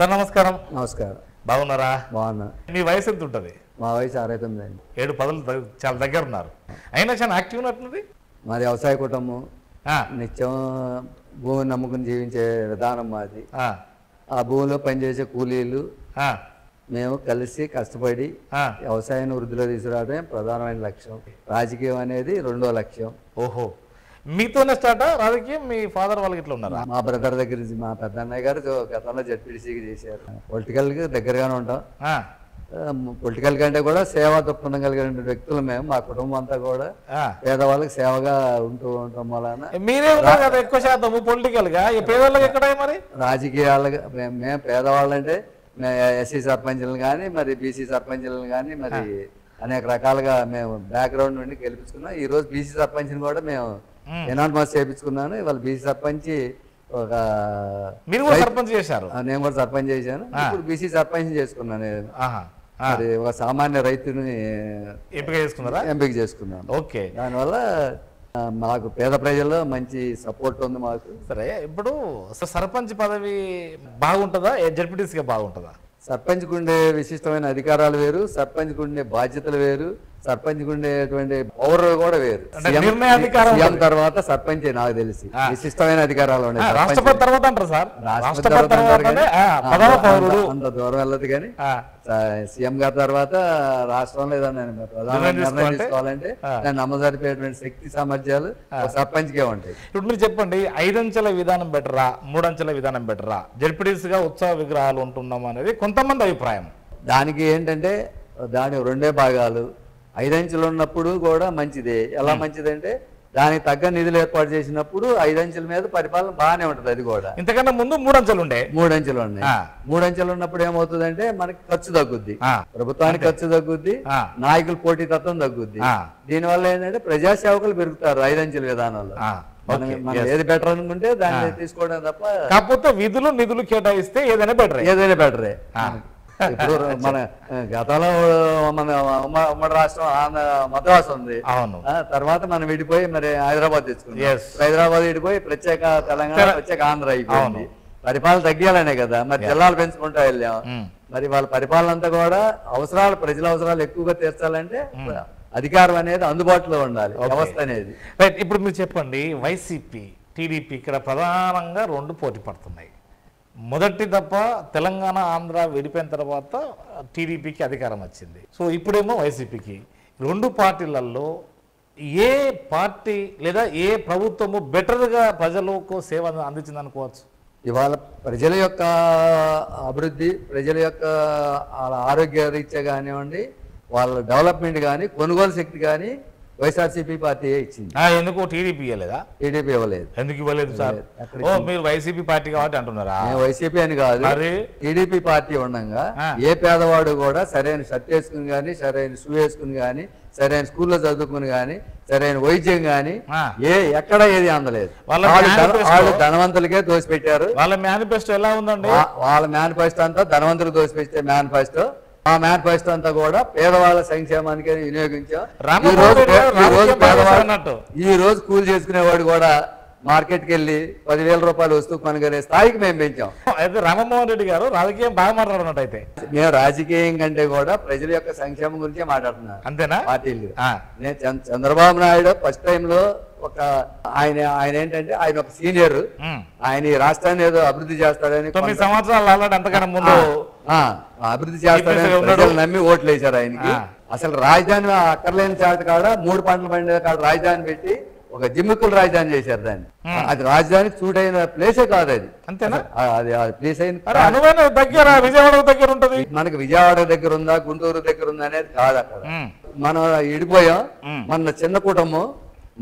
Sir నమస్కారం. నమస్కారం. బాగున్నారా? బాగున్నా. మీ వయసు ఎంత ఉంటుంది? మా వయసు 69 అండి. 7-10 చాలా దగ్గర ఉన్నారు. అయినా చాలా యాక్టివ్ ఉన్నట్టుంది. మాది వ్యవసాయ కుటుంబం. నిత్యం భూమిని నమ్ముకుని జీవించే విధానం మాది. ఆ భూమిలో పనిచేసే కూలీలు మేము కలిసి కష్టపడి వ్యవసాయాన్ని వృద్ధిలో తీసుకురావడమే ప్రధానమైన లక్ష్యం. రాజకీయం అనేది రెండో లక్ష్యం. ఓహో, మీతోనే స్టార్టా రాజకీయం? మీ ఫాదర్ వాళ్ళకి ఇట్లా ఉన్నారా? మా బ్రదర్ దగ్గర నుంచి మా పెద్ద అన్నయ్య గారు గతంలో జడ్పీటీసీకి చేశారు. పొలిటికల్కి దగ్గరగానే ఉంటాం. పొలిటికల్ కంటే కూడా సేవా దృక్పథం కలిగిన వ్యక్తులు మేము. మా కుటుంబం అంతా కూడా పేదవాళ్ళకి సేవగా ఉంటూ ఉంటాం. వలన మీరే ఉన్నారు కదా ఎక్కువ శాతం పొలిటికల్ గా. పేదవాళ్ళకి ఎక్కడ మరి రాజకీయాలుగా మేము పేదవాళ్ళంటే ఎస్సీ సర్పంచ్లను కానీ, మరి బీసీ సర్పంచ్లను కానీ, మరి అనేక రకాలుగా మేము బ్యాక్గ్రౌండ్ నుండి గెలిపించుకున్నాం. ఈ రోజు బీసీ సర్పంచ్ని కూడా మేము ఎనానిమస్ చేయించుకున్నాను. ఇవాళ బీసీ సర్పంచ్ ఒక మీరు కూడా సర్పంచ్ చేశారు. నేను కూడా సర్పంచ్ చేశాను. ఇప్పుడు బీసీ సర్పంచ్ చేసుకున్నాను. మరి ఒక సామాన్య రైతుని ఎంపిక చేసుకున్నాను. ఓకే, దానివల్ల మాకు పేద ప్రజల్లో మంచి సపోర్ట్ ఉంది మాకు. సరే, ఇప్పుడు సర్పంచ్ పదవి బాగుంటుందా, జడ్పీటీసీగా బాగుంటుందా? సర్పంచ్కి ఉండే విశిష్టమైన అధికారాలు వేరు, సర్పంచ్కి ఉండే బాధ్యతలు వేరు, సర్పంచ్కి ఉండేటువంటి పవర్ కూడా వేరు. సీఎం తర్వాత సర్పంచ్ నాకు తెలిసి విశిష్టమైన అధికారాలు ఉన్నాయి. రాష్ట్రపతి తర్వాత అంటారు సార్. అంత దూరం వెళ్ళదు కానీ సీఎం గారి తర్వాత రాష్ట్రంలో ఏదైనా ప్రధాన నిర్ణయం తీసుకోవాలంటే దాన్ని నమ్మజరిపేటువంటి శక్తి సామర్థ్యాలు సర్పంచ్కే ఉంటాయి. ఇప్పుడు మీరు చెప్పండి, 5 అంచెల విధానం బెటరా, 3 అంచెల విధానం బెటరా? జడ్పీటీసీగా ఉత్సవ విగ్రహాలు ఉంటున్నాం అనేది కొంతమంది అభిప్రాయం. దానికి ఏంటంటే దాని 2 భాగాలు. 5 అంచెలు ఉన్నప్పుడు కూడా మంచిదే. ఎలా మంచిదంటే దానికి తగ్గ నిధులు ఏర్పాటు చేసినప్పుడు 5 అంచెల మీద పరిపాలన బాగానే ఉంటుంది. అది కూడా ఇంతకన్నా ముందు 3 అంచెలు ఉండే. 3 అంచెలు ఉన్నాయి. 3 అంచెలు ఉన్నప్పుడు ఏమవుతుందంటే మనకి ఖర్చు తగ్గుద్ది, ప్రభుత్వానికి ఖర్చు తగ్గుద్ది, నాయకుల పోటీతత్వం తగ్గుద్ది. దీనివల్ల ఏంటంటే ప్రజాసేవకులు పెరుగుతారు 5 అంచెల విధానంలో. మనం ఏది బెటర్ అనుకుంటే దాన్ని తీసుకోవడం తప్ప. కాకపోతే విధులు నిధులు కేటాయిస్తే ఏదైనా బెటరే. ఇప్పుడు మన గతంలో మన ఉమ్మడి రాష్ట్రం మద్రాసు ఉంది. తర్వాత మనం విడిపోయి మరి హైదరాబాద్ తెచ్చుకున్నాం. హైదరాబాద్ విడిపోయి ప్రత్యేక తెలంగాణ, ప్రత్యేక ఆంధ్ర అయిపోయింది. పరిపాలన తగ్గాలనే కదా మరి జిల్లాలు పెంచుకుంటూ వెళ్ళాం. మరి వాళ్ళ పరిపాలన అంతా కూడా అవసరాలు, ప్రజల అవసరాలు ఎక్కువగా తీర్చాలంటే అధికారం అనేది అందుబాటులో ఉండాలి, వ్యవస్థ అనేది. ఇప్పుడు మీరు చెప్పండి, వైసీపీ టీడీపీ ఇక్కడ ప్రధానంగా 2 పోటీ పడుతున్నాయి. మొదటి తప్ప తెలంగాణ ఆంధ్ర విడిపోయిన తర్వాత టీడీపీకి అధికారం వచ్చింది. సో ఇప్పుడేమో వైసీపీకి. 2 పార్టీలలో ఏ పార్టీ లేదా ఏ ప్రభుత్వము బెటర్గా ప్రజలకు సేవ అందించింది అనుకోవచ్చు? ఇవాళ ప్రజల యొక్క అభివృద్ధి, ప్రజల యొక్క ఆరోగ్య రీత్యా కానివ్వండి, వాళ్ళ డెవలప్మెంట్ కానీ, కొనుగోలు శక్తి కానీ వైఎస్ఆర్సీపీ పార్టీ ఇచ్చింది. ఎందుకు టీడీపీ ఇవ్వలేదా? టీడీపీ ఇవ్వలేదు. ఎందుకు ఇవ్వలేదు సార్? మీరు వైసీపీ పార్టీ కాబట్టి అంటున్నారా? వైసీపీ అని కాదు, టీడీపీ పార్టీ ఉండగా ఏ పేదవాడు కూడా సరైన షర్ట్ వేసుకుని కానీ, సరైన షూ వేసుకుని కానీ, సరైన స్కూల్లో చదువుకుని కానీ, సరైన వైద్యం కానీ ఎక్కడ ఏది అందలేదు. వాళ్ళు ధనవంతులకే దోసిపెట్టారు. వాళ్ళ మేనిఫెస్టో ఎలా ఉందండి? వాళ్ళ మేనిఫెస్టో అంతా ధనవంతులకు దోసిపెట్టే మేనిఫెస్టో. ఆ మేనిఫెస్టో అంతా కూడా పేదవాళ్ళ సంక్షేమానికి వినియోగించాం. ఈ రోజు కూలి చేసుకునేవాడు కూడా మార్కెట్కి వెళ్ళి 10,000 రూపాయలు వస్తువు కొనుగొనే స్థాయికి మేము పెంచాం. అయితే రామ్మోహన్ రెడ్డి గారు రాజకీయం బాగా మాట్లాడుతున్నట్టు. అయితే మేము రాజకీయం కంటే కూడా ప్రజల యొక్క సంక్షేమం గురించే మాట్లాడుతున్నాను. అంతేనా? పార్టీలు నేను చంద్రబాబు నాయుడు ఫస్ట్ టైంలో ఒక ఆయన ఏంటంటే ఆయన ఒక సీనియర్, ఆయన ఈ రాష్ట్రాన్ని ఏదో అభివృద్ధి చేస్తాడని 9 సంవత్సరాలు అలాంటి అంతకన్నా ముందు అభివృద్ధి చేస్తాడని ప్రజలు నమ్మి ఓట్లు వేశారు ఆయనకి. అసలు రాజధాని అక్కర్లేని చాటు కాడ 3 పంటలు పండే కాడ రాజధాని పెట్టి ఒక జిమ్మికుల రాజధాని చేశారు దాన్ని. అది రాజధానికి సూట్ అయిన ప్లేసే కాదు అది. అంతేనా? అది ప్లేస్ అయిన విజయవాడ దగ్గర ఉంటుంది. మనకి విజయవాడ దగ్గర ఉందా, గుంటూరు దగ్గర ఉందా అనేది కాదు. అక్కడ మనం విడిపోయాం. మన చిన్న కుటుంబం,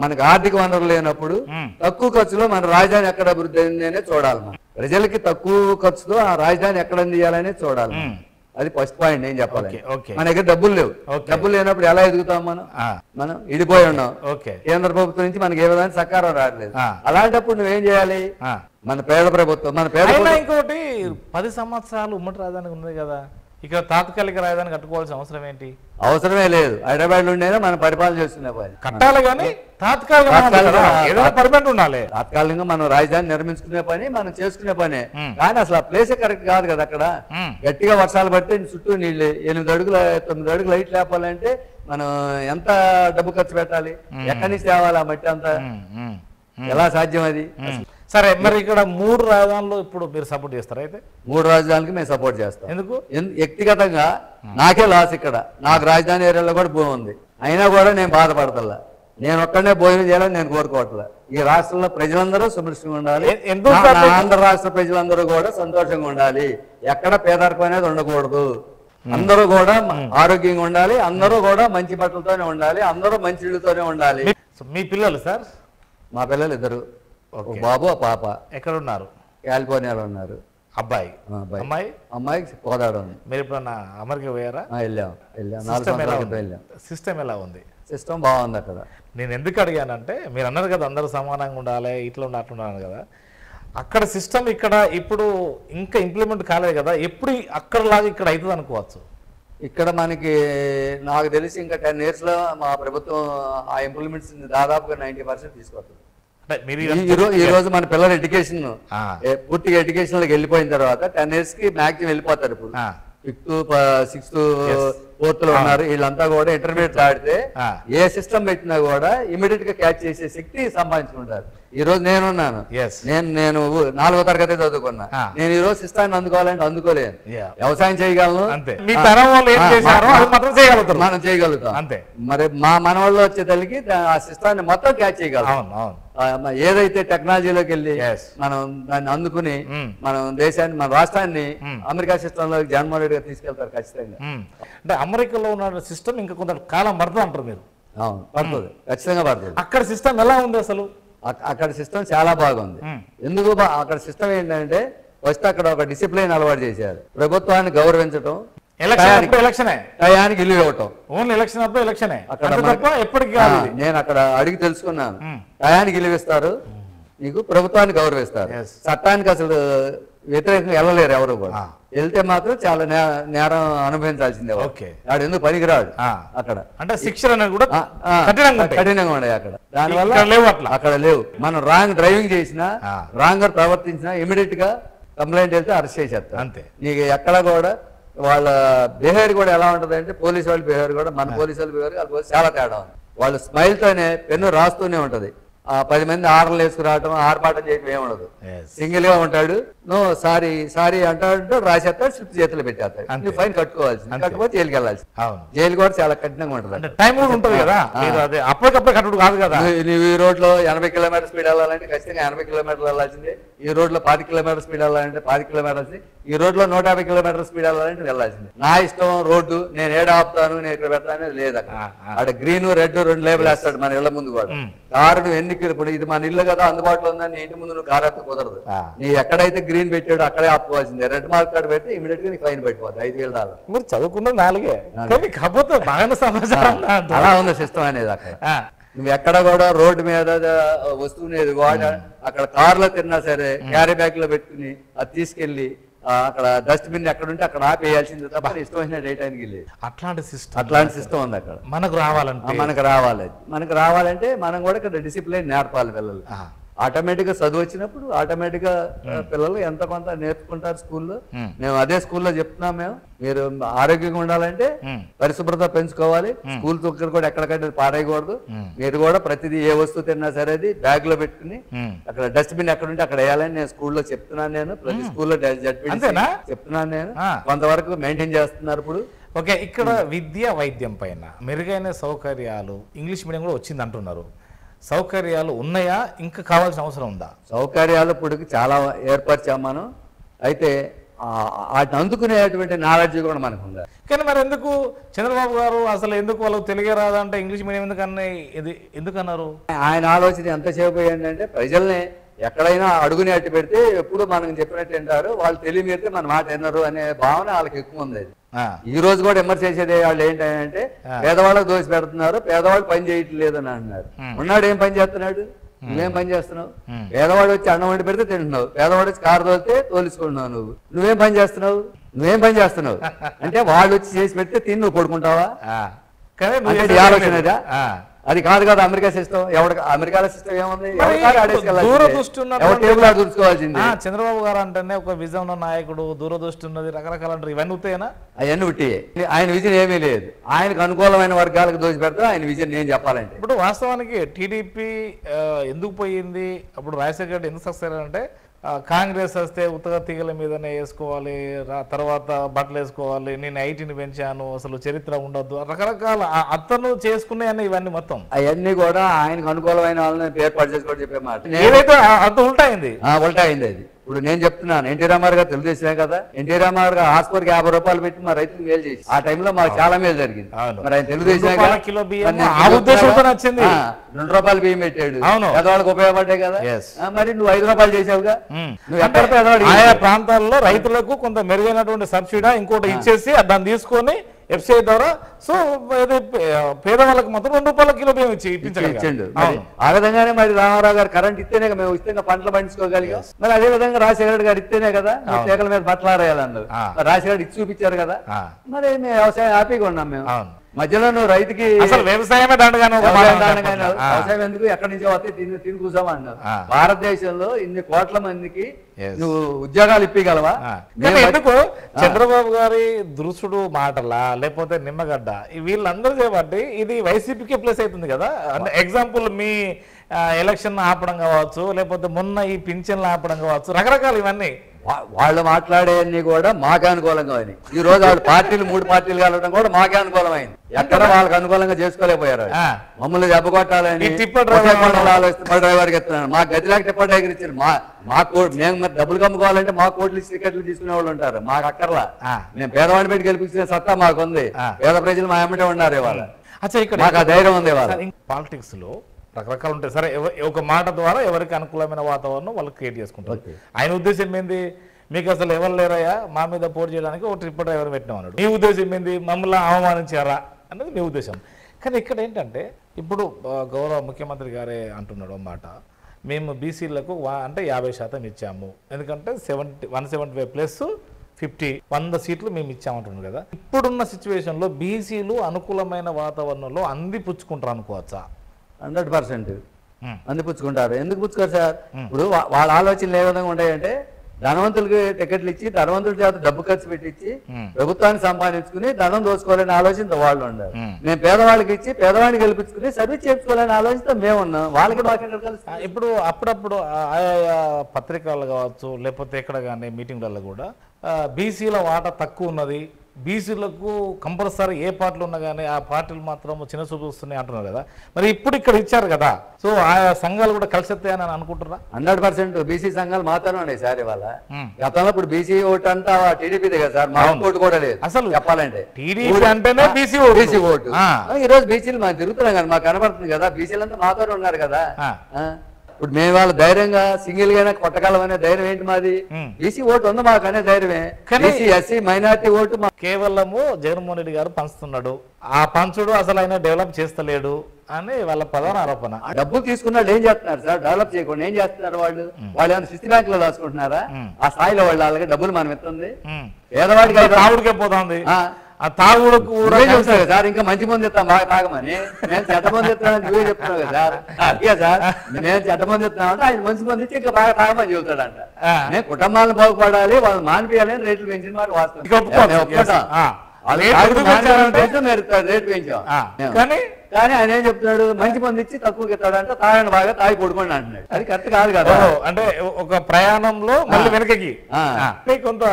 మనకు ఆర్థిక వనరులు లేనప్పుడు తక్కువ ఖర్చులో మన రాజధాని ఎక్కడ అభివృద్ధి అయిందనే చూడాలి. మనం ప్రజలకి తక్కువ ఖర్చుతో ఆ రాజధాని ఎక్కడ అందియాలనే చూడాలి. అది ఫస్ట్ పాయింట్ నేను చెప్పాలి. మన దగ్గర డబ్బులు లేవు. డబ్బులు లేనప్పుడు ఎలా ఎదుగుతాం? మనం విడిపోయి ఉన్నాం. కేంద్ర ప్రభుత్వం నుంచి మనకి ఏ విధంగా సహకారం రావట్లేదు. అలాంటప్పుడు నువ్వేం చేయాలి? మన పేద ప్రభుత్వం, మన పేద. ఇంకోటి 10 సంవత్సరాలు ఉమ్మడి రాజధాని ఉంది కదా, ఇక్కడ తాత్కాలిక రాజధాని కట్టుకోవాల్సిన అవసరం ఏంటి? అవసరమే లేదు. హైదరాబాద్ ఉండేనే మనం పరిపాలన చేసుకునే పని కట్టాలి కానీ పర్మనెంట్ ఉండాలి. తాత్కాలికంగా మనం రాజధాని నిర్మించుకునే పని మనం చేసుకునే పని. కానీ అసలు ఆ ప్లేసే కరెక్ట్ కాదు కదా. అక్కడ గట్టిగా వర్షాలు పడితే చుట్టూ నీళ్ళు 8 అడుగులు 9 అడుగులు లైట్ లేపాలంటే మనం ఎంత డబ్బు ఖర్చు పెట్టాలి? ఎక్కడి నుంచి తేవాలి ఆ మట్టి అంతా? ఎలా సాధ్యం అది? సరే, మరి ఇక్కడ 3 రాజధానులు ఇప్పుడు మీరు సపోర్ట్ చేస్తారా? అయితే 3 రాజధానికి మేము సపోర్ట్ చేస్తాం. ఎందుకు? వ్యక్తిగతంగా నాకే లాస్. ఇక్కడ నాకు రాజధాని ఏరియాలో కూడా భూమి ఉంది, అయినా కూడా నేను బాధపడతల్లా. నేను ఒక్కడనే భోజనం చేయాలని నేను కోరుకోవట్లే. ఈ రాష్ట్రంలో ప్రజలందరూ సుభిక్షంగా ఉండాలి, ఆంధ్ర రాష్ట్ర ప్రజలందరూ కూడా సంతోషంగా ఉండాలి. ఎక్కడ పేదరికం అనేది ఉండకూడదు. అందరూ కూడా ఆరోగ్యంగా ఉండాలి, అందరూ కూడా మంచి బట్టలతోనే ఉండాలి, అందరూ మంచి ఇళ్ళతోనే ఉండాలి. మీ పిల్లలు సార్? మా పిల్లలు 2, బాబు పాప. ఎక్కడ ఉన్నారు? కాలిఫోర్నియాలో ఉన్నారు. అబ్బాయి? అమ్మాయి కోదాడ ఉంది. మీరు ఎప్పుడన్నా అమెరికా పోయారా? వెళ్ళాం. 4 సంవత్సరాల క్రితం వెళ్ళాం. సిస్టమ్ ఎలా ఉంది? సిస్టమ్ బాగుంది అక్కడ. నేను ఎందుకు అడిగానంటే మీరు అన్నారు కదా అందరూ సమానంగా ఉండాలి, ఇట్లా ఉండాలి కదా. అక్కడ సిస్టమ్ ఇక్కడ ఇప్పుడు ఇంకా ఇంప్లిమెంట్ కాలేదు కదా. ఎప్పుడు అక్కడ లాగా ఇక్కడ అవుతుంది అనుకోవచ్చు. ఇక్కడ మనకి నాకు తెలిసి ఇంకా 10 years లో మా ప్రభుత్వం ఆ ఇంప్లిమెంట్స్ దాదాపుగా 90% తీసుకొస్తుంది. ఈ రోజు మన పిల్లల ఎడ్యుకేషన్ పూర్తిగా ఎడ్యుకేషన్ లోకి వెళ్ళిపోయిన తర్వాత 10 years కి మాక్సిమం వెళ్ళిపోతారు. ఇప్పుడు 5th 6th 4th లో ఉన్నారు. వీళ్ళంతా కూడా ఇంటర్మీడియట్ దాటితే ఏ సిస్టమ్ పెట్టినా కూడా ఇమీడియట్ గా క్యాచ్ చేసే శక్తి సంపాదించుకుంటారు. ఈ రోజు నేనున్నాను, నేను 4వ తరగతి చదువుకున్నా. నేను ఈ రోజు సిస్టాన్ని అందుకోవాలంటే అందుకోలేను. వ్యవసాయం చేయగలను, మనం చేయగలుగుతాం. మరి మా మనవాళ్ళు వచ్చే తల్లికి ఆ సిస్టాన్ని మొత్తం క్యాచ్ చేయగలం. ఏదైతే టెక్నాలజీలోకి వెళ్ళి మనం దాన్ని అందుకుని మనం దేశాన్ని, మన రాష్ట్రాన్ని అమెరికా సిస్టమ్ లో జగన్మోహన్ రెడ్డి గారు తీసుకెళ్తారు ఖచ్చితంగా. అంటే అమెరికాలో ఉన్న సిస్టమ్ ఇంకా కొంత కాలం పడుతుంది అంటారు మీరు? పడుతుంది, ఖచ్చితంగా పడుతుంది. అక్కడ సిస్టమ్ ఎలా ఉంది అసలు? అక్కడ సిస్టమ్ చాలా బాగుంది. ఎందుకు అక్కడ సిస్టమ్ ఏంటంటే ఫస్ట్ అక్కడ ఒక డిసిప్లిన్ అలవాటు చేశారు. ప్రభుత్వాన్ని గౌరవించడం, టయానికి ఇల్లు ఇవ్వటం. ఓన్లీ ఎలక్షన్ అప్పుడు ఎలక్షనే అక్కడ. నేను అక్కడ అడిగి తెలుసుకున్నాను. టయానికి ఇల్లు ఇస్తారు, నీకు ప్రభుత్వాన్ని గౌరవిస్తారు, చట్టానికి అసలు వ్యతిరేకంగా వెళ్ళలేరు ఎవరు కూడా. వెళ్తే మాత్రం చాలా నేరం అనుభవించాల్సిందే. వాడు ఎందుకు పనికిరాడు అక్కడ. అంటే శిక్షణ కూడా కఠినంగా ఉన్నాయి అక్కడ. దానివల్ల అక్కడ లేవు. మనం రాంగ్ డ్రైవింగ్ చేసినా, రాంగ్ గా ప్రవర్తించినా ఇమీడియట్ గా కంప్లైంట్ వెళ్తే అరెస్ట్ చేసేస్తారు. అంతే. నీకు ఎక్కడ కూడా వాళ్ళ బిహేవియర్ కూడా ఎలా ఉంటది అంటే, పోలీసు వాళ్ళ బిహేవియర్ కూడా మన పోలీసు వాళ్ళ బిహేవియర్ చాలా తేడా ఉంది. వాళ్ళు స్మైల్ తోనే పెన్ను రాస్తూనే ఉంటది. 10 మంది ఆర్డర్లు వేసుకురావటం, ఆర్పాటం చేయటం ఏముండదు. సింగిల్ గా ఉంటాడు, నో సారీ సారీ అంటాడు, రాసేస్తాడు, స్లిప్ చేతులు పెట్టేస్తాడు. నువ్వు ఫైన్ కట్టుకోవాల్సి, కట్టుకోవచ్చు జైలుకి వెళ్ళాల్సి. జైలు కూడా చాలా కఠినంగా ఉంటుంది. టైం ఉంటుంది కదా, అప్పటికప్పుడు కట్టుడు కాదు కదా. నువ్వు ఈ రోడ్ లో 80 కిలోమీటర్ స్పీడ్ వెళ్ళాలంటే ఖచ్చితంగా 80 కిలోమీటర్లు వెళ్ళాల్సిందే. ఈ రోడ్ లో 10 కిలోమీటర్ స్పీడ్ వెళ్ళాలంటే 10 కిలోమీటర్స్. ఈ రోడ్ లో 150 కిలోమీటర్ స్పీడ్ వెళ్ళాలంటే వెళ్ళాల్సిందే. నా ఇష్టం రోడ్డు, నేను ఏడ ఆపుతాను, నేను ఇక్కడ పెడతాను లేదు. అక్కడ గ్రీన్ రెడ్ 2 లేబుల్ వేస్తాడు మన ఇళ్ల ముందు కూడా. కారు నువ్వు ఎన్ని, ఇప్పుడు ఇది మన ఇల్లు కదా అందుబాటులో ఉందని నీ ఇంటి ముందు నువ్వు కారు ఎత్త కుదరదు. నీ ఎక్కడైతే గ్రీన్ పెట్టాడు అక్కడే ఆపుకోవాల్సిందే. రెడ్ మార్క్ కార్డు పెడితే ఇమీడియట్ గా నీకు ఫైన్ పెట్టిపోతుంది $5,000. మీరు చదువుకున్న 4 కాకపోతే బాగా సమాచారం. అలా ఉంది సిస్టమ్ అనేది అక్కడ. నువ్వు ఎక్కడ కూడా రోడ్డు మీద వస్తువునేది అక్కడ కారులో తిన్నా సరే క్యారీ బ్యాగ్ లో పెట్టుకుని అది తీసుకెళ్లి అక్కడ డస్ట్బిన్ ఎక్కడ ఉంటే అక్కడ ఆపేయాల్సిందే తప్ప ఇష్టం వచ్చిన డేటానికి లేదు. అట్లాంటి సిస్టమ్ ఉంది అక్కడ. మనకు రావాలంటే మనం కూడా ఇక్కడ డిసిప్లిన్ నేర్పాలి పిల్లలు. ఆటోమేటిక్ గా చదువు వచ్చినప్పుడు ఆటోమేటిక్ గా పిల్లలు ఎంత కొంత నేర్చుకుంటారు స్కూల్లో. మేము అదే స్కూల్లో చెప్తున్నాం. మీరు ఆరోగ్యంగా ఉండాలంటే పరిశుభ్రత పెంచుకోవాలి. స్కూల్ చుక్కలు కూడా ఎక్కడికంటే పారేయకూడదు. మీరు కూడా ప్రతిదీ ఏ వస్తువు తిన్నా సరే అది బ్యాగ్ లో పెట్టుకుని అక్కడ డస్ట్బిన్ ఎక్కడ ఉంటే అక్కడ వేయాలని నేను స్కూల్లో చెప్తున్నాను. నేను ప్రతి స్కూల్లో చెప్తున్నాను. నేను కొంతవరకు మెయింటైన్ చేస్తున్నారు ఇప్పుడు. ఓకే, ఇక్కడ విద్య వైద్యం పైన మెరుగైన సౌకర్యాలు ఇంగ్లీష్ మీడియం కూడా వచ్చింది అంటున్నారు. సౌకర్యాలు ఉన్నాయా, ఇంకా కావాల్సిన అవసరం ఉందా? సౌకర్యాలు ఇప్పుడు చాలా ఏర్పరిచాం మనం. అయితే వాటిని అందుకునేటువంటి నాలెడ్జ్ కూడా మనకు ఉంది. కానీ మరి ఎందుకు చంద్రబాబు గారు అసలు ఎందుకు వాళ్ళకు తెలుగే రాదంటే ఇంగ్లీష్ మీడియం ఎందుకన్నారు? ఆయన ఆలోచన ఎంతసేపు ఏంటంటే ప్రజల్ని ఎక్కడైనా అడుగుని అట్టు పెడితే ఎప్పుడు మనం చెప్పినట్టు వింటారు, వాళ్ళు తెలియమీరితే మన మాట విన్నారు అనే భావన వాళ్ళకి ఎక్కువ ఉంది. ఈ రోజు కూడా విమర్శ చేసేది వాళ్ళు ఏంటంటే పేదవాళ్ళకి దోసి పెడుతున్నారు, పేదవాళ్ళు పని చేయట్లేదు అని అంటున్నారు. ఉన్నాడు ఏం పని చేస్తున్నాడు? నువ్వేం పని చేస్తున్నావు? పేదవాడు వచ్చి అన్నం వండి పెడితే తింటున్నావు, పేదవాడు వచ్చి కారు తోలితే తోలుచుకుంటున్నావు. నువ్వేం పని చేస్తున్నావు? నువ్వేం పని చేస్తున్నావు అంటే వాళ్ళు వచ్చి చేసి పెడితే తిని నువ్వు పడుకుంటావా కానీ అంటే నీ ఆలోచన ఇదా? అది కాదు కదా అమెరికా సిస్టమ్. ఎవరికి అమెరికాలో సిస్టమ్ ఏముంది? దూరదృష్టి చూసుకోవాల్సింది. చంద్రబాబు గారు అంటేనే ఒక విజన్ ఉన్న నాయకుడు, దూరదృష్టి ఉన్నది, రకరకాల అంటారు. ఇవన్నీ ఉత్తాయేనా? అవన్నీ ఉట్టి. ఆయన విజన్ ఏమీ లేదు. ఆయనకు అనుకూలమైన వర్గాలకు దోచి పెడతా ఆయన విజన్ నేను చెప్పాలంటే. ఇప్పుడు వాస్తవానికి టీడీపీ ఎందుకు పోయింది, అప్పుడు రాజశేఖర రెడ్డి ఎందుకు సక్సెస్ అయ్యారంటే కాంగ్రెస్ వస్తే ఉత్తగా తీగల మీదనే వేసుకోవాలి, తర్వాత బట్టలు వేసుకోవాలి, నేను ఐటీని పెంచాను, అసలు చరిత్ర ఉండొద్దు, రకరకాల అతను చేసుకున్నాయని ఇవన్నీ మొత్తం అవన్నీ కూడా ఆయనకు అనుకూలమైన వాళ్ళని ఏర్పాటు చేసుకోవడం చెప్పే మాట. ఏదైతే అంత ఉల్టాయింది అది. ఇప్పుడు నేను చెప్తున్నాను, ఎన్టీ రామారావు గారు తెలుగుదేశమే కదా. ఎన్టీ రామారావు గారు హాస్పిటల్కి 50 రూపాయలు పెట్టి మా రైతులు మేలు చేసి ఆ టైంలో మాకు చాలా మేలు జరిగింది. మరి ఆయన తెలుగుదేశమే కదా. 2 రూపాయలు బియ్యం పెట్టాడు, పేదవాళ్ళకి ఉపయోగపడ్డాయి కదా. మరి నువ్వు 5 రూపాయలు చేసావుగా. నువ్వు ఎక్కడ పేదవాడు? ఆయా ప్రాంతాల్లో రైతులకు కొంత మెరుగైనటువంటి సబ్సిడీ ఇంకోటి ఇచ్చేసి దాన్ని తీసుకొని ఎఫ్సిఐ ద్వారా సో పేదవాళ్ళకి మాత్రం 2 రూపాయల కిలో బియ్యం ఇచ్చిండు. ఆ విధంగానే మరి రామారావు గారు కరెంట్ ఇస్తేనే మేము ఇస్తే పంటలు పండించుకోగలిగాం. మరి అదే విధంగా రాజశేఖర గారు ఇస్తేనే కదా తీగల మీద బట్టలు ఆరేయాలన్నారు. రాజశేఖర ఇచ్చి చూపించారు కదా. మరి మేము వ్యవసాయం హ్యాపీగా ఉన్నాం. మేము మధ్యలో నువ్వు రైతుకి అసలు వ్యవసాయమే వ్యవసాయం ఎందుకు ఎక్కడి నుంచో వస్తే తిని కూర్చోమన్నారు. భారతదేశంలో ఇన్ని కోట్ల మందికి నువ్వు ఉద్యోగాలు ఇప్పగలవా? ఎందుకు చంద్రబాబు గారి దురుసుడు మాటలా లేకపోతే నిమ్మగడ్డ వీళ్ళందరూ చేయబట్టి ఇది వైసీపీకి ప్లేస్ అవుతుంది కదా. అంటే ఎగ్జాంపుల్ మీ ఎలక్షన్ ఆపడం కావచ్చు, లేకపోతే మొన్న ఈ పింఛన్లు ఆపడం కావచ్చు, రకరకాలు ఇవన్నీ వాళ్ళు మాట్లాడేవన్నీ కూడా మాకే అనుకూలంగా అయినాయి. ఈ రోజు వాళ్ళు పార్టీలు 3 పార్టీలు కలవడం కూడా మాకే అనుకూలమైంది. ఎక్కడ వాళ్ళకి అనుకూలంగా చేసుకోలేకపోయారు. మమ్మల్ని దెబ్బకొట్టాలని డ్రైవర్కి ఎత్తున్నాను. మా గదిలాగా టిప్పర్ డ్రైవర్ ఇచ్చారు. మేము మరి డబ్బులు కమ్ముకోవాలంటే మా కోట్లు టికెట్లు తీసుకునే వాళ్ళు ఉంటారు. మాకు అక్కర్లా. మేము పేదవాడిని పెట్టి గెలిపించిన సత్తా మాకుంది. పేద ప్రజలు మా ఎమ్మటే ఉన్నారు ఇవాళ. మాకు ఆ ధైర్యం ఉంది. పాలిటిక్స్ లో రకరకాలు ఉంటాయి. సరే, ఒక మాట ద్వారా ఎవరికి అనుకూలమైన వాతావరణం వాళ్ళు క్రియేట్ చేసుకుంటారు. ఆయన ఉద్దేశం ఏంది, మీకు అసలు ఎవరు లేరయ్యా మా మీద పోటీ చేయడానికి ఒక ట్రిప్ డ్రైవర్ పెట్టినామన్నాడు. మీ ఉద్దేశం ఏంది, మమ్మల్ని అవమానించారా అన్నది మీ ఉద్దేశం. కానీ ఇక్కడ ఏంటంటే ఇప్పుడు గౌరవ ముఖ్యమంత్రి గారే అంటున్నాడు అన్నమాట, మేము బీసీలకు అంటే 50% ఇచ్చాము, ఎందుకంటే 175 ప్లస్ 50 100 సీట్లు మేము ఇచ్చామంటున్నాం కదా. ఇప్పుడున్న సిచ్యువేషన్లో బీసీలు అనుకూలమైన వాతావరణంలో అందిపుచ్చుకుంటారు అనుకోవచ్చా? 100% అందిపుచ్చుకుంటారు. ఎందుకు పుచ్చుకోరు సార్? ఇప్పుడు వాళ్ళ ఆలోచనలు ఏ విధంగా ఉంటాయంటే ధనవంతులకి టికెట్లు ఇచ్చి ధనవంతుల చేత డబ్బు ఖర్చు పెట్టించి ప్రభుత్వాన్ని సంపాదించుకుని ధనం దోచుకోవాలని ఆలోచనతో వాళ్ళు ఉన్నారు. మేము పేదవాళ్ళకి ఇచ్చి పేదవాడిని గెలిపించుకుని సర్వీస్ చేయించుకోవాలని ఆలోచనతో మేము ఉన్నాం. వాళ్ళకి ఇప్పుడు అప్పుడప్పుడు ఆయా పత్రికలు కావచ్చు లేకపోతే ఎక్కడ కానీ మీటింగ్లలో కూడా బీసీల వాటా తక్కువ ఉన్నది, బీసీలకు కంపల్సరీ ఏ పార్టీలు ఉన్నా కానీ ఆ పార్టీలు మాత్రం చిన్న చూపు వస్తున్నాయి అంటున్నారు కదా. మరి ఇప్పుడు ఇక్కడ ఇచ్చారు కదా, సో ఆయా సంఘాలు కూడా కలిసి వస్తాయని అనుకుంటున్నా? 100% బీసీ సంఘాలు మాత్రమే ఉన్నాయి సార్. ఇవాళ గతంలో ఇప్పుడు బీసీ ఓటు అంతా టీడీపీదే కదా సార్. మా ఓటు కూడా లేదు అసలు చెప్పాలంటే. టీడీపీ అంటేనే బీసీ ఓటు. ఈ రోజు బీసీలు మాకు తిరుగుతున్నాం కదా, మాకు కనబడుతుంది కదా. బీసీలు అంతా మాతోనే ఉన్నారు కదా. ఇప్పుడు మేము వాళ్ళ ధైర్యంగా సింగిల్ గా కొట్టగలం అనే ధైర్యం ఏంటి మాది? బీసీ ఓటు ఉంది మాకు అనే ధైర్యమే. ఎస్సీ మైనార్టీ ఓటు కేవలము జగన్మోహన్ రెడ్డి గారు పంచుతున్నాడు, ఆ పంచుడు అసలు ఆయన డెవలప్ చేస్తలేడు అని వాళ్ళ ప్రధాన ఆరోపణ. డబ్బులు తీసుకున్నాడు ఏం చేస్తున్నారు సార్? డెవలప్ చేయకుండా ఏం చేస్తున్నారు వాళ్ళు? వాళ్ళు ఏమైనా సిస్టి బ్యాంక్ లో దాచుకుంటున్నారా? ఆ స్థాయిలో వాళ్ళకి డబ్బులు మనం ఇస్తుంది. పేదవాడికి తావుడికే పోతుంది. ఆ తాగుడుకు చెప్తారు సార్, ఇంకా మంచి మంది ఇస్తాం బాగా తాగమని. మేము చెడ్డ మంది ఇస్తామని నువ్వే చెప్తున్నావు కదా సార్. అదే సార్, మేము చెడ్డ మంది ఇస్తున్నామంటే ఆయన మంచి మంది ఇచ్చి ఇంకా బాగా తాగమని చెబుతాడంట. మేము కుటుంబాలను బాగుపడాలి, వాళ్ళు మానిపించాలి అని రేట్లు పెంచిన మాట వాస్తవం. రేటు పెంచాం. కానీ ఆయన ఏం చెప్తున్నాడు, మంచి మంది ఇచ్చి తక్కువకి ఇస్తాడంట, తాగండి బాగా తాగి పడుకోండి అంటున్నాడు. అది కరెక్ట్ కాదు కదా. అంటే ఒక ప్రయాణంలో మళ్ళీ వెనకకి కొంత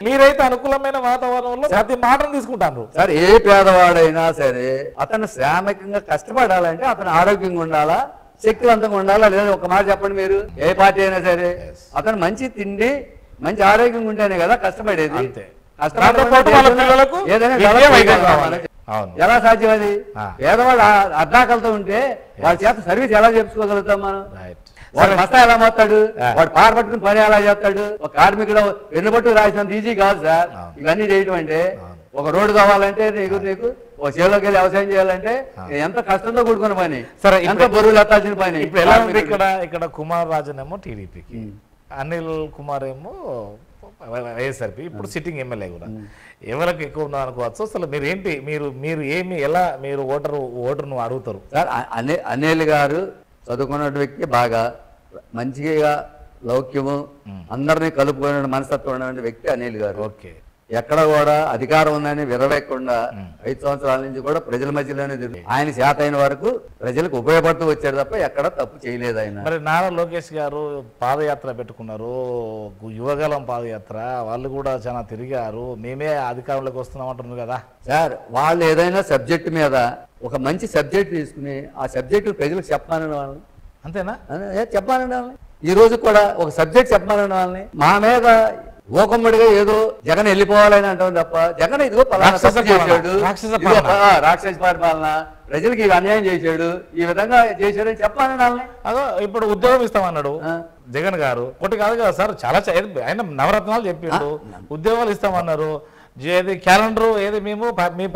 మీరైతే అనుకూలమైన వాతావరణంలో ప్రతి మాటను తీసుకుంటాను సార్. ఏ పేదవాడైనా సరే అతను శ్రామికంగా కష్టపడాలంటే అతను ఆరోగ్యంగా ఉండాలా, శక్తివంతంగా ఉండాలా లేదా? ఒక మాట చెప్పండి మీరు. ఏ పార్టీ అయినా సరే అతను మంచి తిండి మంచి ఆరోగ్యంగా ఉంటేనే కదా కష్టపడేది. ఎలా సాధ్యం అది? పేదవాడు అర్ధాకలతో ఉంటే వాళ్ళ చేత సర్వీస్ ఎలా చేసుకోగలుగుతాం మనం? వాడు బస్తా ఎలా మోస్తాడు? వాడు పార పట్టుకుని పని ఎలా చేస్తాడు? ఒక కార్మికుడు వెన్నుబట్టు రాసినంత ఈజీ కాదు సార్ ఇవన్నీ చేయటం. అంటే ఒక రోడ్డు కావాలంటే నీకు ఒక చేలోకి వెళ్ళి వ్యవసాయం చేయాలంటే ఎంత కష్టంతో కూడుకున్న పని, ఎంత బరువులు ఎత్తాల్సిన పని. ఇప్పుడు ఎలా ఉంది ఇక్కడ కుమార్ రాజన్ ఏమో టీడీపీకి, అనిల్ కుమార్ ఏమో వైఎస్ఆర్పి ఇప్పుడు సిట్టింగ్ ఎమ్మెల్యే కూడా ఎవరికి ఎక్కువ ఉన్నా అనుకోవచ్చు. అసలు మీరు ఏంటి మీరు ఏమి ఎలా మీరు ఓటర్ను అడుగుతారు? సార్ అనిల్ గారు చదువుకున్న వ్యక్తి, బాగా మంచిగా లౌక్యము అందరినీ కలుపుకునే మనస్తత్వం ఉన్నటువంటి వ్యక్తి అనిల్ గారు. ఓకే. ఎక్కడ కూడా అధికారం ఉందని విరవేయకుండా 5 సంవత్సరాల నుంచి కూడా ప్రజల మధ్యలోనే తిరిగి ఆయన చేత అయిన వరకు ప్రజలకు ఉపయోగపడుతూ వచ్చాడు తప్ప ఎక్కడ తప్పు చేయలేదు ఆయన. మరి నారా లోకేష్ గారు పాదయాత్ర పెట్టుకున్నారు, యువగలం పాదయాత్ర, వాళ్ళు కూడా చాలా తిరిగారు, మేమే అధికారంలోకి వస్తున్నాం అంటున్నారు కదా సార్. వాళ్ళు ఏదైనా సబ్జెక్ట్ మీద ఒక మంచి సబ్జెక్ట్ తీసుకుని ఆ సబ్జెక్టు ప్రజలకు చెప్పాలని వాళ్ళని, అంతేనా? చెప్పాలని వాళ్ళని ఈ రోజు కూడా ఒక సబ్జెక్ట్ చెప్పాలని వాళ్ళని మా మీద ఓకమ్మడిగా ఏదో జగన్ వెళ్ళిపోవాలని అంటాం తప్ప జగన్ ఇదిగో చేశాడు, రాక్షస పరిపాలన, ప్రజలకి అన్యాయం చేశాడు, ఈ విధంగా చేశాడని చెప్పాలని వాళ్ళని. అదో ఇప్పుడు ఉద్యోగం ఇస్తామన్నాడు జగన్ గారు, ఒకటి కాదు కదా సార్, చాలా ఆయన నవరత్నాలు చెప్పిండు, ఉద్యోగాలు ఇస్తామన్నారు, ఏది క్యాలెండర్ ఏది మేము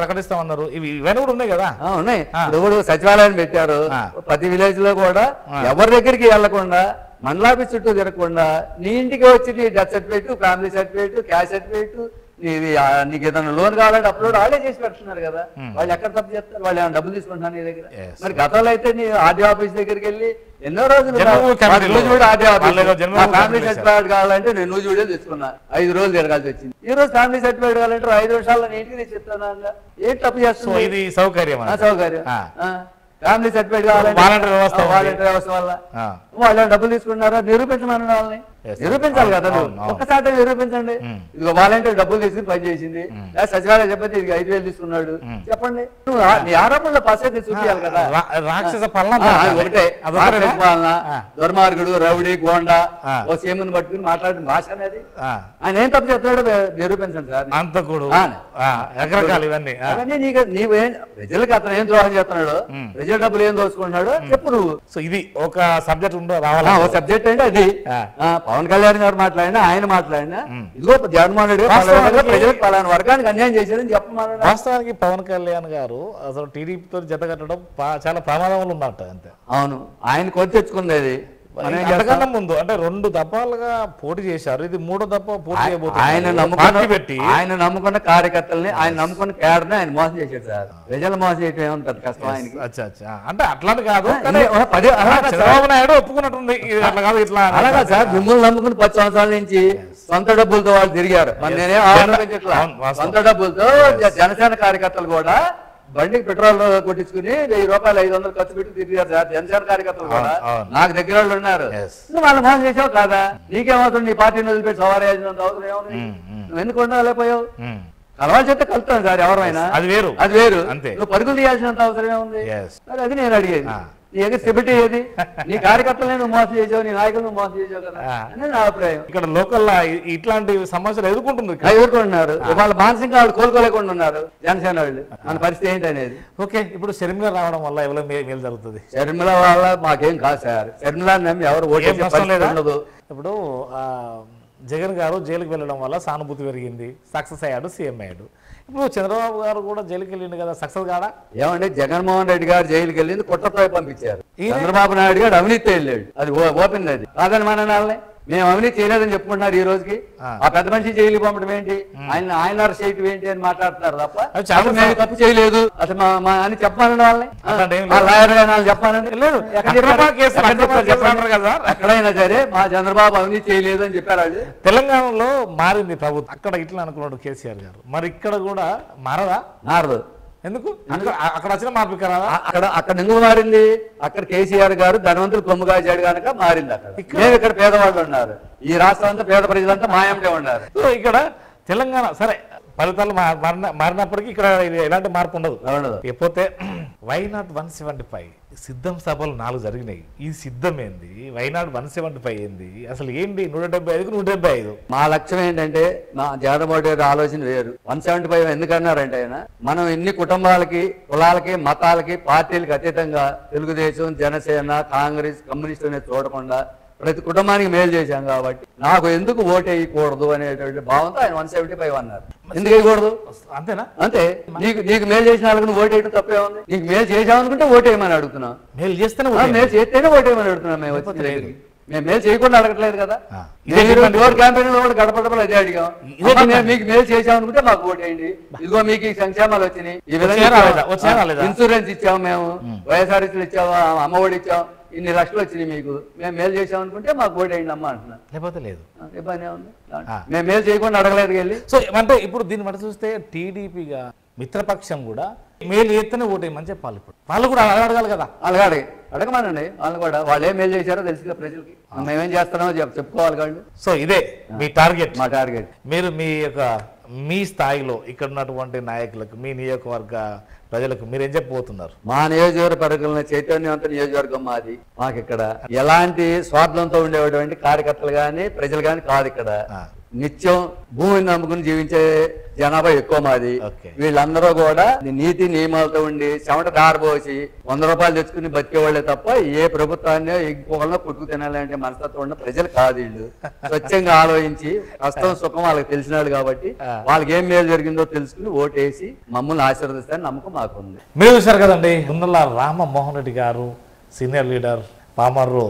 ప్రకటిస్తామన్నారు, ఇవన్నీ కూడా ఉన్నాయి కదా. ఉన్నాయి. ఇప్పుడు సచివాలయం పెట్టారు, ప్రతి విలేజ్ లో కూడా ఎవరి దగ్గరికి వెళ్లకుండా మండలాఫీస్ చుట్టూ తిరగకుండా నీ ఇంటికి వచ్చి నీ death certificate, family certificate, cash certificate, నీకు ఏదైనా లోన్ కావాలంటే అప్లోడ్ వాళ్ళే చేసి పెడుతున్నారు కదా. వాళ్ళు ఎక్కడ తప్పు చేస్తారు? వాళ్ళు ఏమైనా డబ్బులు తీసుకుంటున్నారు నీ దగ్గర? మరి గతంలో అయితే నీ ఆర్డీ ఆఫీస్ దగ్గరికి వెళ్ళి ఎన్నో రోజులు ఆర్డీ ఆఫీస్ ఫ్యామిలీ సర్టిఫికేట్ కావాలంటే నేను నువ్వు చూడే తీసుకున్నా, 5 రోజులు తిరగాల్సి వచ్చింది. ఈ రోజు ఫ్యామిలీ సర్టిఫికేట్ కావాలంటే 5 నిమిషాల్లో నేను ఇంటికి తెచ్చిస్తాను. ఏం తప్పు చేస్తాను? ఇది సౌకర్యం. ఫ్యామిలీ సర్టిఫికేట్ కావాలంటే వాలంటీర్ వ్యవస్థ వల్ల వాళ్ళు డబ్బులు తీసుకున్నారా? నిరూపించమని వాళ్ళని నిరూపించాలి కదా. ఒక్కసారి నిరూపించండి. ఇదిగో వాలంటీర్ డబ్బులు తీసుకుని పని చేసింది, సచివాలయం చెప్పండి ఇది 5,000 తీసుకున్నాడు, చెప్పండి. నీ ఆరోపణలో పసైతే చూపించాలి కదా. రాక్షస పాలన ఒకటే, పాలన, దుర్మార్గుడు, రౌడీ, గోండా, ఓ సీఎంని పట్టుకుని మాట్లాడిన భాష అనేది ఆయన ఏం తప్పు చెప్తున్నాడో నిరూపించండి సార్. అంతకుడు ఇవన్నీ నీవేం ప్రజలకు అతను ఏం ద్రోహం చేస్తున్నాడు, ప్రజల డబ్బులు ఏం దోచుకుంటున్నాడు చెప్పు నువ్వు. సో ఇది ఒక సబ్జెక్ట్ రావాలి. ఒక సబ్జెక్ట్ అంటే అది పవన్ కళ్యాణ్ గారు మాట్లాడినా, ఆయన మాట్లాడినా ఇదిగో జగన్మోహన్ రెడ్డి ప్రజలకు పలానా వర్గానికి అన్యాయం చేశారని చెప్పమన్నాడు. వాస్తవానికి పవన్ కళ్యాణ్ గారు అసలు టీడీపీతో జత కట్టడం చాలా ప్రమాదంలో ఉన్నట్ట. అంతే. అవును, ఆయన కొని తెచ్చుకుంది అది. అంతకన్నా ముందు అంటే 2 దఫాలుగా పోటీ చేశారు, ఇది 3వ దఫా పోటీ చేయబోతున్నారు. ఆయన నమ్ముకున్న కార్యకర్తల్ని, ఆయన నమ్ముకున్న క్యాడర్ని ఆయన మోసం చేశాడు సార్. ప్రజలు మోసం చేయడం ఏమంటారు కష్టం ఆయనకి. అంటే అట్లాంటి కాదు, చంద్రబాబు నాయుడు ఒప్పుకున్నట్టుంది. అట్లా కాదు, ఇట్లా అలాగా సార్. మిమ్మల్ని నమ్ముకుని 10 సంవత్సరాల నుంచి సొంత డబ్బులతో వాళ్ళు తిరిగారు. నేనే సొంత డబ్బులతో జనసేన కార్యకర్తలు కూడా బండికి పెట్రోల్ కొట్టించుకుని 1000 రూపాయలు 500 ఖర్చు పెట్టి తిరిగారు సార్. జనసేన కార్యకర్తలు కూడా నాకు దగ్గర వాళ్ళు ఉన్నారు. నువ్వు వాళ్ళు మోసం చేసావు కాదా? నీకేమవుతుంది? నీ పార్టీని వదిలిపెట్టి సవారీ అవసరం ఏమవుతుంది? నువ్వు ఎందుకు ఉండలేకపోయావు? కలవాలి చెప్తే కలుస్తాను సార్ ఎవరైనా, అది వేరు. నువ్వు పరుగులు తీయాల్సినంత అవసరం ఏముంది? అది నేను అడిగేది. నీ దగ్గర స్టెబిలిటీ ఏది? నీ కార్యకర్తలే నువ్వు మోసం చేసావు, నీ నాయకులు నువ్వు మోసం చేసావు కదా అని నా అభిప్రాయం. ఇక్కడ లోకల్ ఇట్లాంటి సమస్యలు ఎదుర్కొంటున్నారు. వాళ్ళ మానసికంగా వాళ్ళు కోలుకోలేకుండా ఉన్నారు జనసేన వాళ్ళు. మన పరిస్థితి ఏంటి అనేది. ఓకే, ఇప్పుడు షర్మిల రావడం వల్ల ఎవరో మేలు జరుగుతుంది? షర్మిల వల్ల మాకేం కాదు సార్. షర్మిల నమ్మి ఎవరు ఓటు. ఇప్పుడు జగన్ గారు జైలుకి వెళ్ళడం వల్ల సానుభూతి పెరిగింది, సక్సెస్ అయ్యాడు, సీఎం అయ్యాడు. ఇప్పుడు చంద్రబాబు గారు కూడా జైలుకి వెళ్ళిండు కదా, సక్సెస్ కాడా? ఏమంటే జగన్మోహన్ రెడ్డి గారు జైలుకి వెళ్ళింది కుట్రతో పంపించారు. చంద్రబాబు నాయుడు గారు అవినీతి వెళ్ళాడు, అది ఓపెన్. అది కాదని మన నాళ్ళని మేము అవినీతి చేయలేదని చెప్పుకుంటున్నారు. ఈ రోజుకి ఆ పెద్ద మనిషి జైలు పంపడం ఏంటి, ఆయన అరెస్ట్ చేయటం ఏంటి అని మాట్లాడుతున్నారు తప్ప మేము తప్పు చేయలేదు అసలు అని చెప్పానండి వాళ్ళని. లాయర్ చెప్పానండి. ఎక్కడైనా సరే మా చంద్రబాబు అవినీతి చేయలేదు అని చెప్పారు వాళ్ళు. తెలంగాణలో మారింది ప్రభుత్వం, అక్కడ ఇట్లా అనుకున్నాడు కేసీఆర్ గారు, మరి ఇక్కడ కూడా మారదా? మారదు. ఎందుకు? అక్కడ వచ్చిన మార్పు అక్కడ ఎందుకు మారింది? అక్కడ కేసీఆర్ గారు ధనవంతులు కొమ్ము కాచాడు కనుక మారింది. అక్కడ మేము ఇక్కడ పేదవాళ్ళు ఉన్నారు, ఈ రాష్ట్రం అంతా పేద ప్రజలంతా మాయంగా ఉన్నారు. ఇక్కడ తెలంగాణ సరే ఫలితాలు మారినప్పటికీ ఇక్కడ ఎలాంటి మార్పు ఉండదు. లేకపోతే వైనాట్ 175 సిద్ధం సభలు 4 జరిగినాయి. ఈ సిద్ధం ఏంది? వైనాట్ 175 ఏంది? అసలు ఏంటి? 175కు 175. మా లక్ష్యం ఏంటంటే మా జగన్మోహన్ రెడ్డి ఆలోచన వేరు. 175 ఎందుకన్నారంటే ఆయన మనం ఇన్ని కుటుంబాలకి, కులాలకి, మతాలకి, పార్టీలకి అతీతంగా తెలుగుదేశం, జనసేన, కాంగ్రెస్, కమ్యూనిస్టు అనేది చూడకుండా ప్రతి కుటుంబానికి మేలు చేశాం కాబట్టి నాకు ఎందుకు ఓటు వేయకూడదు అనేటువంటి భావంతో ఆయన 175 అన్నారు. ఎందుకు వేయకూడదు? అంతేనా? అంతే. నీకు మేలు చేసిన వాళ్ళకి నువ్వు ఓటు వేయడం తప్పే ఉంది. నీకు మేలు చేసామనుకుంటే ఓటు వేయమని అడుగుతున్నావు. మేలు చేస్తేనే ఓటు వేయమని అడుగుతున్నాం మేము వచ్చి. మేము మేలు చేయకుండా అడగట్లేదు కదా. ఇదే డోర్ క్యాంపెయిన్ లో కూడా గడపడపలు అదే అడిగాం. మీకు మేలు చేసామనుకుంటే మాకు ఓటేయండి, ఇదిగో మీకు ఈ సంక్షేమాలు వచ్చినాయి, ఈ విధంగా ఇన్సూరెన్స్ ఇచ్చాము, మేము వైఎస్ఆర్సీలు ఇచ్చాము, అమ్మఒడి ఇచ్చాం, ఇన్ని లక్షలు వచ్చినాయి, మీకు మేము మేలు చేసామనుకుంటే మాకు ఓటేయండి అమ్మా అంటున్నా. లేకపోతే లేదు, ఇబ్బంది ఉంది. మేము మేలు చేయకుండా అడగలేదు వెళ్ళి. సో అంటే ఇప్పుడు దీన్ని బట్టి చూస్తే టీడీపీగా మిత్రపక్షం కూడా మేలు ఎత్తనే ఓటేయమని చెప్పాలి. ఇప్పుడు వాళ్ళు కూడా అడగాలి కదా. అలాగే అడగమనండి, వాళ్ళు కూడా వాళ్ళు ఏం మేలు చేశారో తెలిసి ప్రజలకి మేమేం చేస్తున్నామో చెప్పుకోవాలి వాళ్ళు. సో ఇదే మీ టార్గెట్. మా టార్గెట్. మీరు మీ స్థాయిలో ఇక్కడ ఉన్నటువంటి నాయకులకు, మీ నియోజకవర్గ ప్రజలకు మీరు ఏం చెప్పబోతున్నారు? మా నియోజకవర్గంలో చైతన్యవంత నియోజకవర్గం మాది. మాకు ఇక్కడ ఎలాంటి స్వార్థంతో ఉండేటువంటి కార్యకర్తలు గాని ప్రజలు గాని కాదు. ఇక్కడ నిత్యం భూమిని నమ్ముకుని జీవించే జనాభా ఎక్కువ మాది. వీళ్ళందరూ కూడా నీతి నియమాలతో ఉండి చెమట దారబోసి 100 రూపాయలు తెచ్చుకుని బతికేవాళ్లే తప్ప ఏ ప్రభుత్వాన్ని ఎగ్గిపోవాలన్నా కొట్టుకు తినాలంటే మనస్తత్వం ఉన్న ప్రజలు కాదు. వీళ్ళు స్వచ్ఛంగా ఆలోచించి కష్టం సుఖం వాళ్ళకి తెలిసినాడు కాబట్టి వాళ్ళకి ఏం మేలు జరిగిందో తెలుసుకుని ఓటేసి మమ్మల్ని ఆశీర్వదిస్తారని నమ్మకం మాకుంది. మీరు చూశారు కదండి, గుండెల రామమోహన్ రెడ్డి గారు సీనియర్ లీడర్ పామర్రు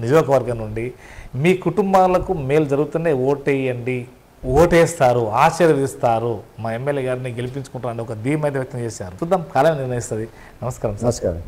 నియోజకవర్గం నుండి మీ కుటుంబాలకు మేలు జరుగుతూనే ఓటేయండి, ఓటేస్తారు, ఆశీర్వదిస్తారు, మా ఎమ్మెల్యే గారిని గెలిపించుకుంటారని ఒక ధీమైతే వ్యక్తం చేశారు. చూద్దాం, కాలం నిర్ణయిస్తుంది. నమస్కారం. నమస్కారం.